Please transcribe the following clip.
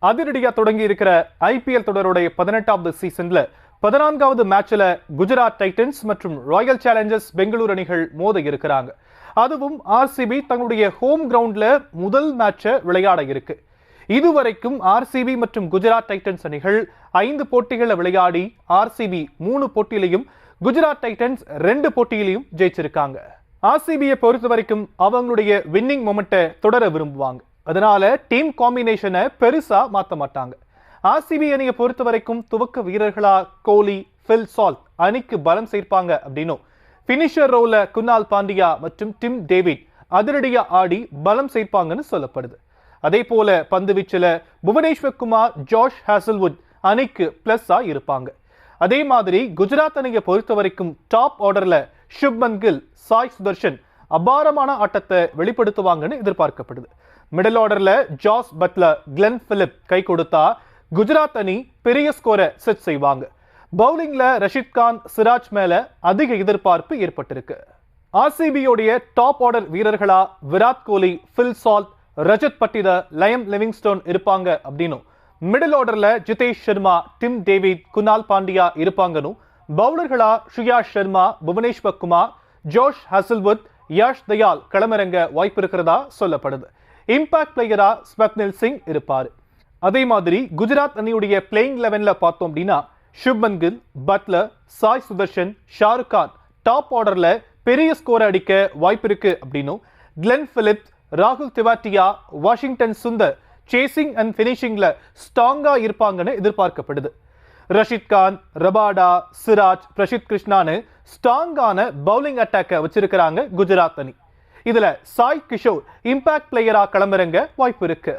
அதிரடியா தொடங்கி இருக்கிற ஐபிஎல் தொடருடைய 18வது சீசன்ல 14வது மேட்ச்ல குஜராத் டைட்டன்ஸ் மற்றும் ராயல் சேலஞ்சர்ஸ் பெங்களூர் அணிகள் மோத இருக்கிறாங்க. அதுவும் ஆர்சிபி தங்களுடைய ஹோம் கிரவுண்ட்ல முதல் மேட்சை விளையாட இருக்கு. இதுவரைக்கும் ஆர்சிபி மற்றும் குஜராத் டைட்டன்ஸ் அணிகள் 5 போட்டிகளை விளையாடி ஆர்சிபி 3 போட்டியிலையும் குஜராத் டைட்டன்ஸ் 2 போட்டியிலையும் ஜெயிச்சிருக்காங்க. ஆர்சிபியை பொறுத்த வரைக்கும் அவங்களுடைய வின்னிங் மொமெண்ட்டை தொடர விரும்புவாங்க. அதனால டீம் காம்பினேஷனை பெருசா மாற்ற மாட்டாங்க. ஆர்சிபி அணியை பொறுத்த வரைக்கும் துவக்க வீரர்களா கோலி, ஃபில் சால்ட் அணிக்கு பலம் சேர்ப்பாங்க அப்படின்னும், பினிஷர் ரோல குனால் பாண்டியா மற்றும் டிம் டேவிட் அதிரடியா ஆடி பலம் சேர்ப்பாங்கன்னு சொல்லப்படுது. அதே போல பந்து வீச்சுல புவனேஸ்வர் குமார், ஜாஷ் ஹேசல்வுட் அணிக்கு பிளஸ்ஸா இருப்பாங்க. அதே மாதிரி குஜராத் அணியை பொறுத்த வரைக்கும் டாப் ஆர்டர்ல சுப்மன் கில், சாய் சுதர்ஷன் அபாரமான ஆட்டத்தை வெளிப்படுத்துவாங்கன்னு எதிர்பார்க்கப்படுது. மிடில் ஆர்டர்ல ஜாஸ் பட்லர், கிளென் பிலிப் கை கொடுத்தா குஜராத் அணி பெரிய ஸ்கோரை செட் செய்வாங்க. பவுலிங்ல ரஷித் கான், சிராஜ் மேல அதிக எதிர்பார்ப்பு ஏற்பட்டிருக்கு. ஆர்சிபியோடைய டாப் ஆர்டர் வீரர்களா Virat Kohli, Phil Salt, Rajat Patidar, Liam Livingstone இருப்பாங்க அப்படின்னும், மிடில் ஆர்டர்ல ஜிதேஷ் சர்மா, டிம் டேவிட், குனால் பாண்டியா இருப்பாங்கன்னு, பவுலர்களா ஸ்ரேயாஸ் சர்மா, புவனேஸ்வர் குமார், ஜோஷ் ஹேசல்வுட், யாஷ் தயால் களமிறங்க வாய்ப்பு இருக்கிறதா சொல்லப்படுது. இம்பாக்ட் பிளேயரா ஸ்வப்னில் சிங் இருப்பாரு. அதே மாதிரி குஜராத் அணியுடைய பிளேயிங் 11ல பார்த்தோம் அப்படின்னா சுப்மன் கில், பட்லர், சாய் சுதர்ஷன், ஷாருக் கான் டாப் ஆர்டர்ல பெரிய ஸ்கோர் அடிக்க வாய்ப்பு இருக்கு அப்படின்னும், கிளென் பிலிப்ஸ், ராகுல் Tewatia, Washington Sundar chasing and பினிஷிங்ல ஸ்ட்ராங்கா இருப்பாங்கன்னு எதிர்பார்க்கப்படுது. ரஷித் கான், ரபாடா, சிராஜ், பிரசித் கிருஷ்ணான்னு ஸ்ட்ராங்கான பவுலிங் அட்டாக்கை வச்சிருக்கிறாங்க குஜராத் அணி. இதுல சாய் கிஷோர் இம்பாக்ட் பிளேயரா களமிறங்க வாய்ப்பு இருக்கு.